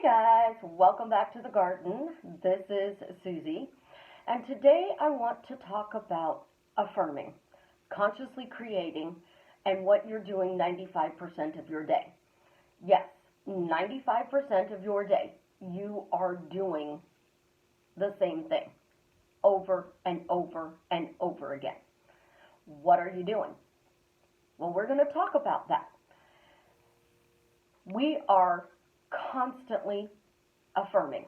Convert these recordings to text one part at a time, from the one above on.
Hey guys, welcome back to the garden. This is Susie, and today I want to talk about affirming, consciously creating, and what you're doing 95% of your day. Yes, 95% of your day, you are doing the same thing over and over and over again. What are you doing? Well, we're going to talk about that. We are constantly affirming.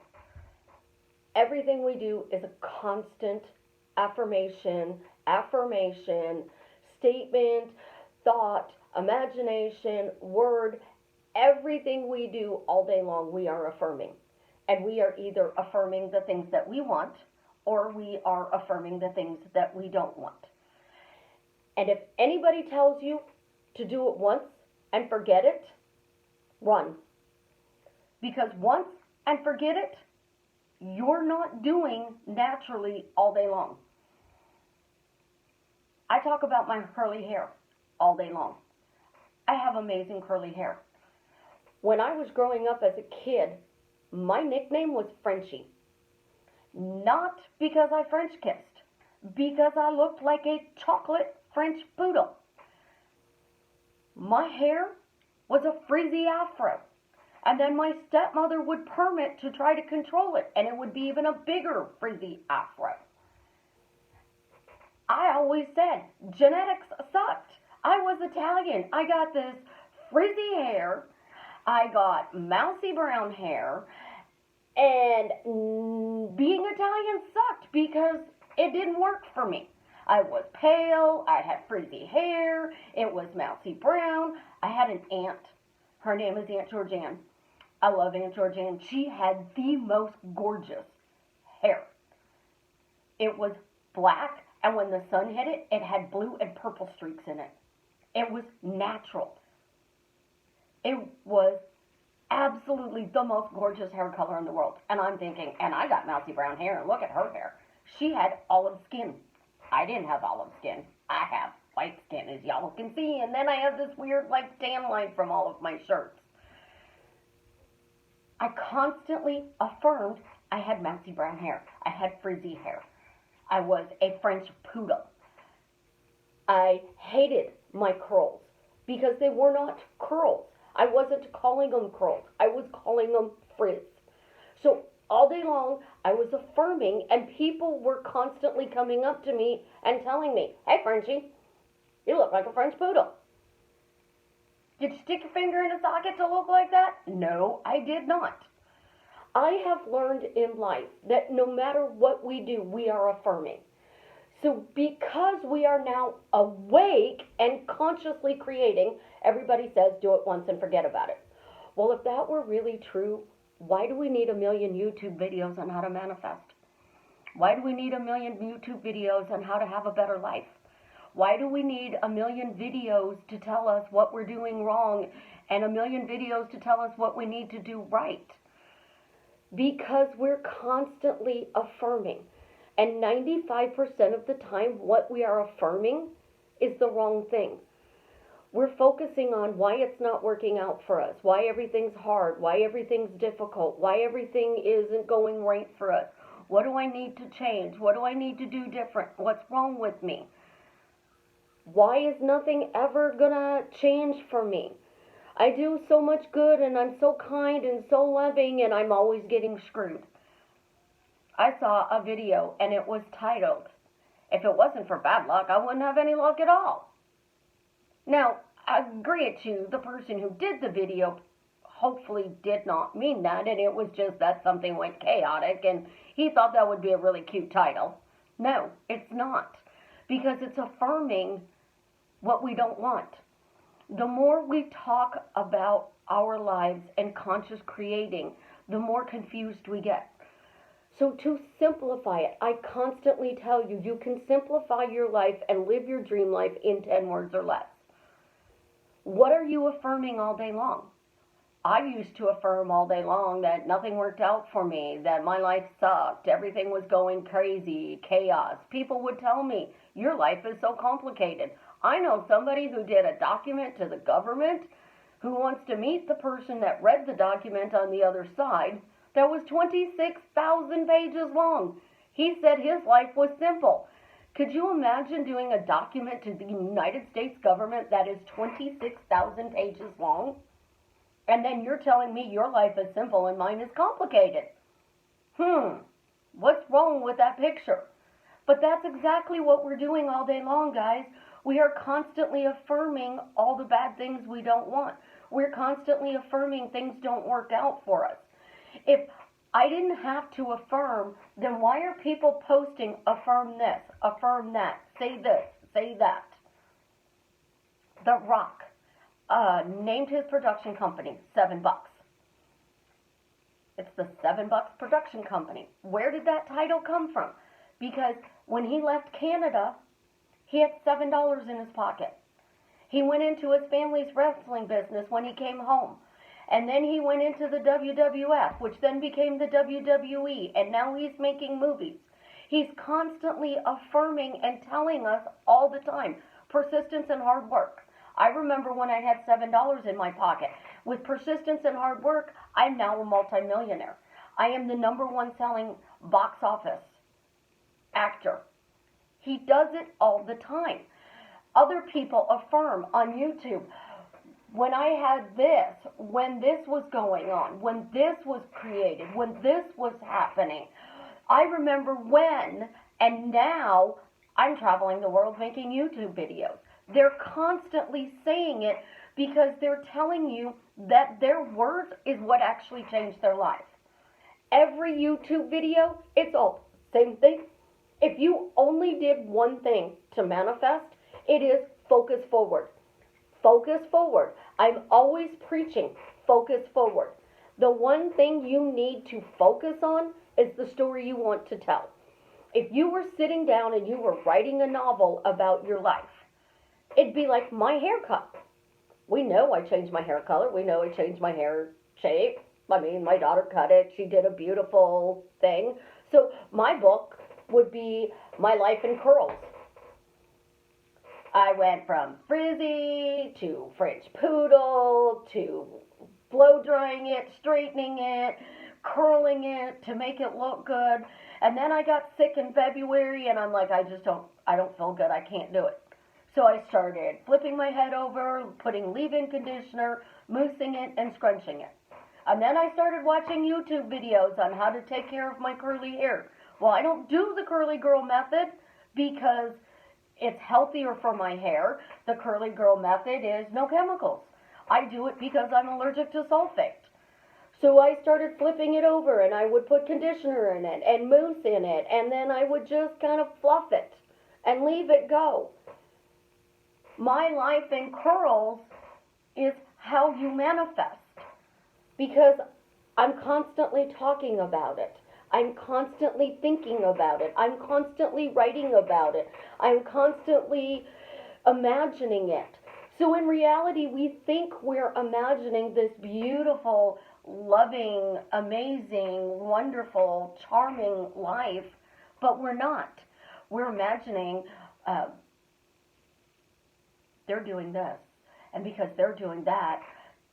Everything we do is a constant affirmation, statement, thought, imagination, word. Everything we do all day long, we are affirming. And we are either affirming the things that we want, or we are affirming the things that we don't want. And if anybody tells you to do it once and forget it, run. Because once and forget it, you're not doing naturally all day long. I talk about my curly hair all day long. I have amazing curly hair. When I was growing up as a kid, my nickname was Frenchie. Not because I French kissed, because I looked like a chocolate French poodle. My hair was a frizzy afro. And then my stepmother would perm it to try to control it, and it would be even a bigger frizzy afro. I always said, genetics sucked. I was Italian. I got this frizzy hair. I got mousy brown hair. And being Italian sucked because it didn't work for me. I was pale. I had frizzy hair. It was mousy brown. I had an aunt. Her name is Aunt Georgianne. I love Aunt Georgianne. She had the most gorgeous hair. It was black, and when the sun hit it, it had blue and purple streaks in it. It was natural. It was absolutely the most gorgeous hair color in the world. And I'm thinking, and I got mousy brown hair, and look at her hair. She had olive skin. I didn't have olive skin. I have white skin, as y'all can see, and then I have this weird, tan line from all of my shirts. I constantly affirmed I had mousy brown hair. I had frizzy hair. I was a French poodle. I hated my curls because they were not curls. I wasn't calling them curls. I was calling them frizz. So all day long, I was affirming, and people were constantly coming up to me and telling me, "Hey, Frenchie, you look like a French poodle." Did you stick your finger in a socket to look like that? No, I did not. I have learned in life that no matter what we do, we are affirming. So because we are now awake and consciously creating, everybody says do it once and forget about it. Well, if that were really true, why do we need a million YouTube videos on how to manifest? Why do we need a million YouTube videos on how to have a better life? Why do we need a million videos to tell us what we're doing wrong and a million videos to tell us what we need to do right? Because we're constantly affirming. And 95% of the time, what we are affirming is the wrong thing. We're focusing on why it's not working out for us, why everything's hard, why everything's difficult, why everything isn't going right for us. What do I need to change? What do I need to do different? What's wrong with me? Why is nothing ever gonna change for me? I do so much good, and I'm so kind and so loving, and I'm always getting screwed. I saw a video, and it was titled, "If it wasn't for bad luck, I wouldn't have any luck at all." Now, I grant you, the person who did the video hopefully did not mean that, and it was just that something went chaotic, and he thought that would be a really cute title. No, it's not. Because it's affirming what we don't want. The more we talk about our lives and conscious creating, the more confused we get. So to simplify it, I constantly tell you, you can simplify your life and live your dream life in 10 words or less. What are you affirming all day long? I used to affirm all day long that nothing worked out for me, that my life sucked, everything was going crazy, chaos. People would tell me, your life is so complicated. I know somebody who did a document to the government who wants to meet the person that read the document on the other side that was 26,000 pages long. He said his life was simple. Could you imagine doing a document to the United States government that is 26,000 pages long? And then you're telling me your life is simple and mine is complicated. What's wrong with that picture? But that's exactly what we're doing all day long, guys. We are constantly affirming all the bad things we don't want. We're constantly affirming things don't work out for us. If I didn't have to affirm, then why are people posting affirm this, affirm that, say this, say that? The Rock named his production company $7. It's the $7 production company. Where did that title come from? Because when he left Canada, he had $7 in his pocket. He went into his family's wrestling business when he came home. And then he went into the WWF, which then became the WWE, and now he's making movies. He's constantly affirming and telling us all the time, persistence and hard work. I remember when I had $7 in my pocket. With persistence and hard work, I'm now a multimillionaire. I am the #1 selling box office actor. He does it all the time. Other people affirm on YouTube. When I had this, when this was going on, when this was created, when this was happening, I remember when, and now I'm traveling the world making YouTube videos. They're constantly saying it because they're telling you that their words is what actually changed their life. Every YouTube video, it's all same thing. If you only did one thing to manifest, it is focus forward. Focus forward. I'm always preaching focus forward. The one thing you need to focus on is the story you want to tell. If you were sitting down and you were writing a novel about your life, it'd be like my haircut. We know I changed my hair color. We know I changed my hair shape. I mean, my daughter cut it. She did a beautiful thing. So my book would be My Life in Curls. I went from frizzy to French poodle to blow drying it, straightening it, curling it to make it look good. And then I got sick in February and I'm like, I don't feel good. I can't do it. So I started flipping my head over, putting leave-in conditioner, moussing it, and scrunching it. And then I started watching YouTube videos on how to take care of my curly hair. Well, I don't do the curly girl method because it's healthier for my hair. The curly girl method is no chemicals. I do it because I'm allergic to sulfate. So I started flipping it over and I would put conditioner in it and mousse in it and then I would just kind of fluff it and leave it go. My life in curls is how you manifest because I'm constantly talking about it. I'm constantly thinking about it. I'm constantly writing about it. I'm constantly imagining it. So in reality, we think we're imagining this beautiful, loving, amazing, wonderful, charming life, but we're not. We're imagining they're doing this. And because they're doing that,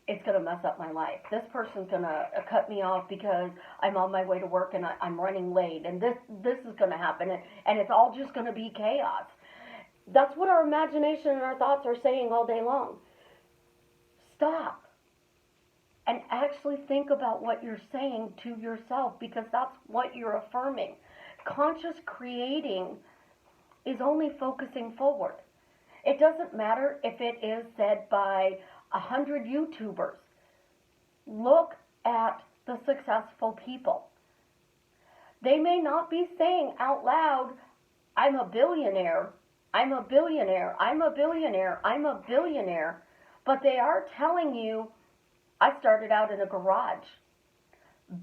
it's going to mess up my life. This person's going to cut me off because I'm on my way to work and I'm running late. And this is going to happen. And it's all just going to be chaos. That's what our imagination and our thoughts are saying all day long. Stop. And actually think about what you're saying to yourself because that's what you're affirming. Conscious creating is only focusing forward. It doesn't matter if it is said by 100 YouTubers. Look at the successful people. They may not be saying out loud, I'm a billionaire, I'm a billionaire, I'm a billionaire, I'm a billionaire, but they are telling you, I started out in a garage.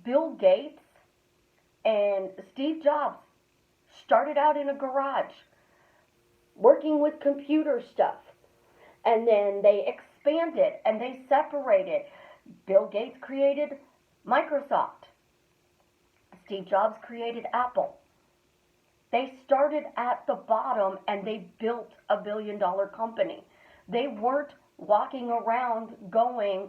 Bill Gates and Steve Jobs started out in a garage working with computer stuff. And then they expanded and they separated. Bill Gates created Microsoft. Steve Jobs created Apple. They started at the bottom and they built a billion-dollar company. They weren't walking around going,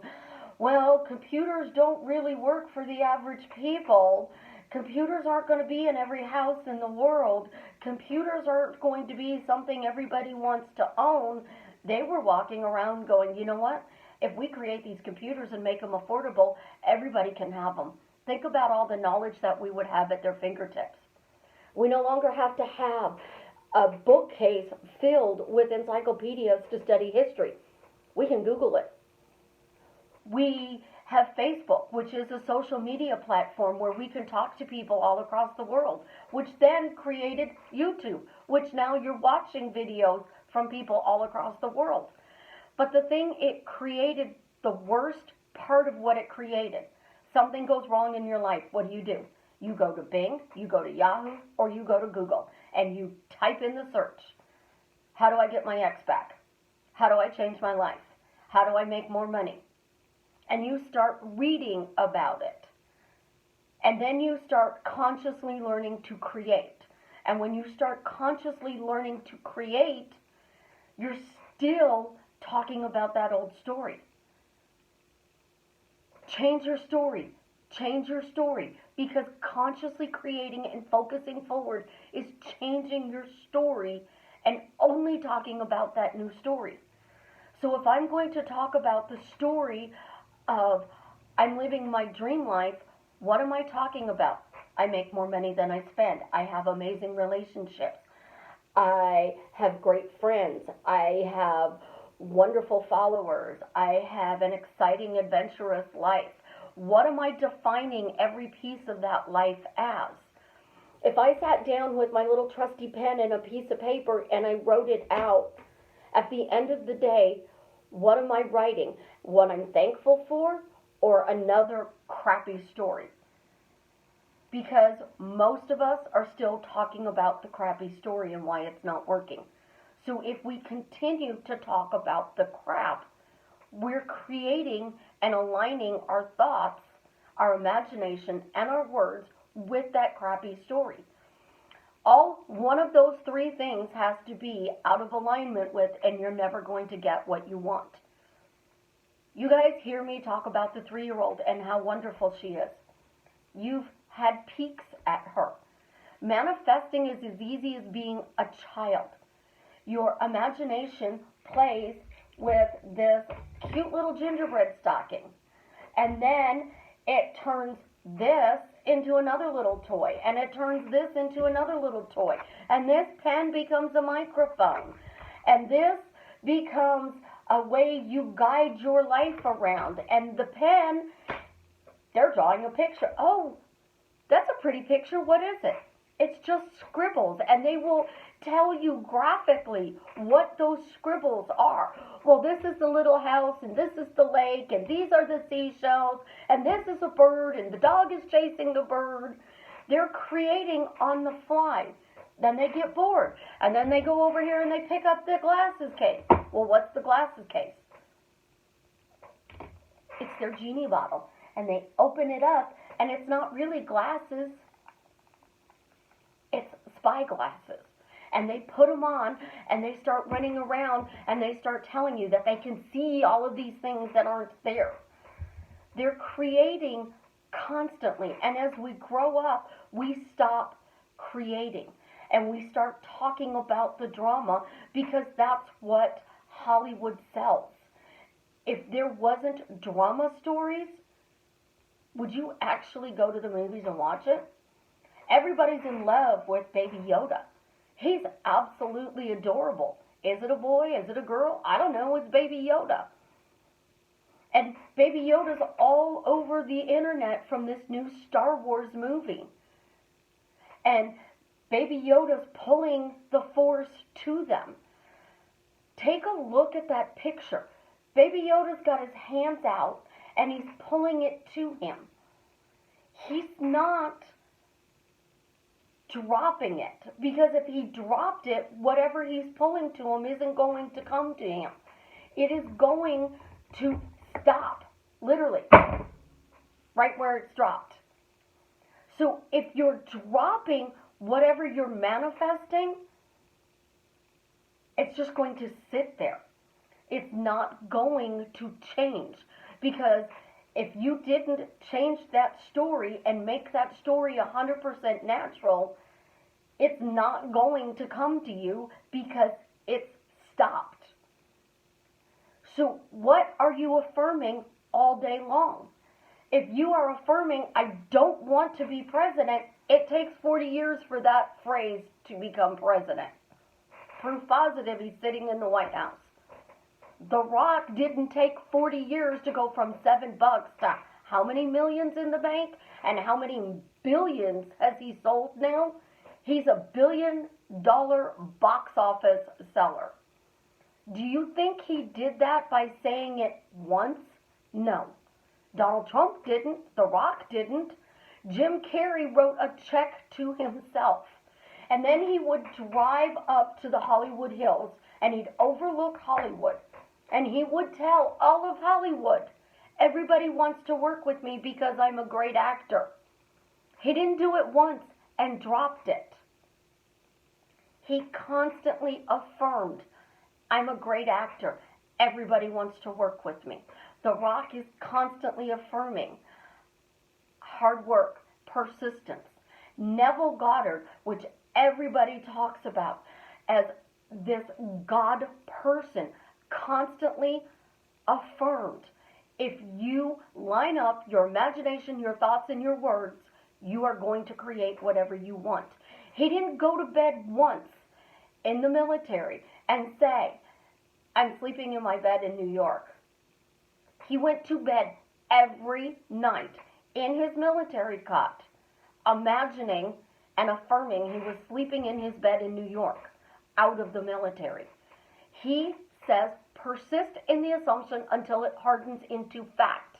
well, computers don't really work for the average people. Computers aren't going to be in every house in the world. Computers aren't going to be something everybody wants to own. They were walking around going, you know what? If we create these computers and make them affordable, everybody can have them. Think about all the knowledge that we would have at their fingertips. We no longer have to have a bookcase filled with encyclopedias to study history. We can Google it. We have Facebook, which is a social media platform where we can talk to people all across the world, which then created YouTube, which now you're watching videos from people all across the world. But the thing it created, the worst part of what it created, something goes wrong in your life, what do? You go to Bing, you go to Yahoo, or you go to Google, and you type in the search. How do I get my ex back? How do I change my life? How do I make more money? And you start reading about it. And then you start consciously learning to create. And when you start consciously learning to create, you're still talking about that old story. Change your story. Change your story. Because consciously creating and focusing forward is changing your story and only talking about that new story. So if I'm going to talk about the story of I'm living my dream life, what am I talking about? I make more money than I spend. I have amazing relationships. I have great friends. I have wonderful followers. I have an exciting, adventurous life. What am I defining every piece of that life as? If I sat down with my little trusty pen and a piece of paper and I wrote it out, at the end of the day, what am I writing? What I'm thankful for, or another crappy story? Because most of us are still talking about the crappy story and why it's not working. So if we continue to talk about the crap, we're creating and aligning our thoughts, our imagination, and our words with that crappy story. One of those three things has to be out of alignment with, and you're never going to get what you want. You guys hear me talk about the 3-year-old and how wonderful she is. You've had peeks at her. Manifesting is as easy as being a child. Your imagination plays with this cute little gingerbread stocking, and then it turns this into another little toy, and it turns this into another little toy, and this pen becomes a microphone, and this becomes a way you guide your life around. And the pen, they're drawing a picture. Oh, that's a pretty picture. What is it? It's just scribbles, and they will tell you graphically what those scribbles are. Well, this is the little house, and this is the lake, and these are the seashells, and this is a bird, and the dog is chasing the bird. They're creating on the fly. Then they get bored, and then they go over here and they pick up the glasses case. Well, what's the glasses case? It's their genie bottle, and they open it up, and it's not really glasses. It's spy glasses. And they put them on, and they start running around, and they start telling you that they can see all of these things that aren't there. They're creating constantly. And as we grow up, we stop creating. And we start talking about the drama because that's what Hollywood sells. If there wasn't drama stories, would you actually go to the movies and watch it? Everybody's in love with Baby Yoda. He's absolutely adorable. Is it a boy? Is it a girl? I don't know. It's Baby Yoda. And Baby Yoda's all over the internet from this new Star Wars movie. And Baby Yoda's pulling the Force to them. Take a look at that picture. Baby Yoda's got his hands out and he's pulling it to him. He's not dropping it, because if he dropped it, whatever he's pulling to him isn't going to come to him. It is going to stop, literally, right where it's dropped. So if you're dropping whatever you're manifesting, it's just going to sit there. It's not going to change, because if you didn't change that story and make that story 100% natural, it's not going to come to you because it's stopped. So what are you affirming all day long? If you are affirming, I don't want to be president, it takes 40 years for that phrase to become president. Proof positive, he's sitting in the White House. The Rock didn't take 40 years to go from $7 to how many millions in the bank, and how many billions has he sold now? He's $1 billion box office seller. Do you think he did that by saying it once? No. Donald Trump didn't. The Rock didn't. Jim Carrey wrote a check to himself. And then he would drive up to the Hollywood Hills, and he'd overlook Hollywood. And he would tell all of Hollywood, everybody wants to work with me because I'm a great actor. He didn't do it once and dropped it. He constantly affirmed, I'm a great actor. Everybody wants to work with me. The Rock is constantly affirming hard work, persistence. Neville Goddard, which everybody talks about as this God person, constantly affirmed. If you line up your imagination, your thoughts, and your words, you are going to create whatever you want. He didn't go to bed once in the military and say, I'm sleeping in my bed in New York. He went to bed every night in his military cot, imagining and affirming he was sleeping in his bed in New York, out of the military. He says, persist in the assumption until it hardens into fact.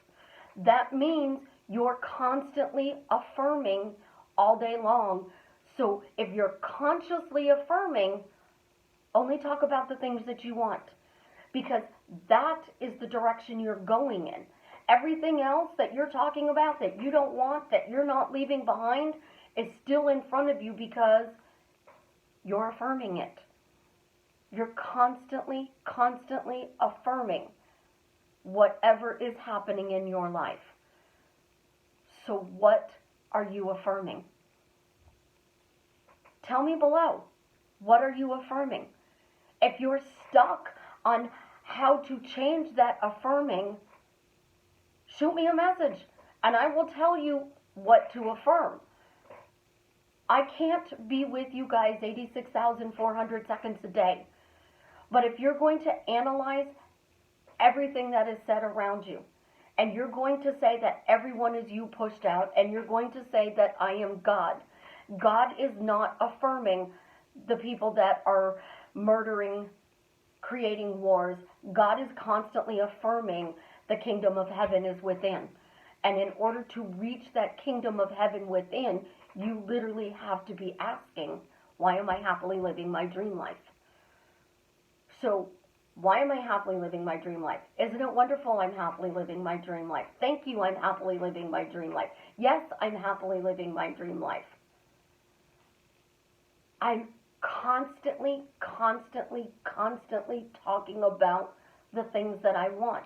That means you're constantly affirming all day long. So if you're consciously affirming, only talk about the things that you want, because that is the direction you're going in. Everything else that you're talking about that you don't want, that you're not leaving behind, is still in front of you because you're affirming it. You're constantly affirming whatever is happening in your life. So what are you affirming? Tell me below. What are you affirming? If you're stuck on how to change that affirming, shoot me a message and I will tell you what to affirm. I can't be with you guys 86,400 seconds a day. But if you're going to analyze everything that is said around you, and you're going to say that everyone is you pushed out, and you're going to say that I am God, God is not affirming the people that are murdering, creating wars. God is constantly affirming the kingdom of heaven is within. And in order to reach that kingdom of heaven within, you literally have to be asking, why am I happily living my dream life? So, why am I happily living my dream life? Isn't it wonderful I'm happily living my dream life? Thank you, I'm happily living my dream life. Yes, I'm happily living my dream life. I'm constantly talking about the things that I want.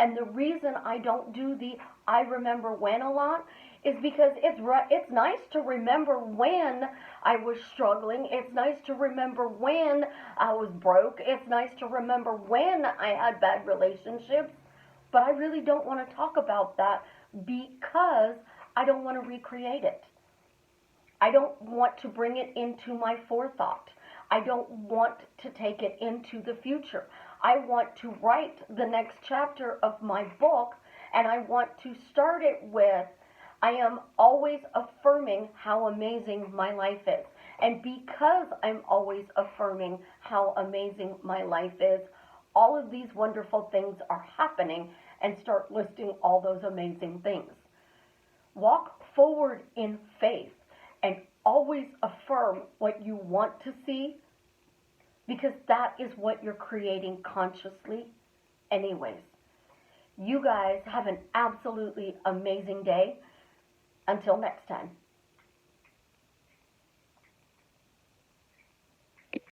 And the reason I don't do the I remember when a lot is because it's nice to remember when I was struggling. It's nice to remember when I was broke. It's nice to remember when I had bad relationships. But I really don't want to talk about that because I don't want to recreate it. I don't want to bring it into my forethought. I don't want to take it into the future. I want to write the next chapter of my book, and I want to start it with, I am always affirming how amazing my life is. And because I'm always affirming how amazing my life is, all of these wonderful things are happening, and start listing all those amazing things. Walk forward in faith and always affirm what you want to see, because that is what you're creating consciously anyways. You guys have an absolutely amazing day. Until next time.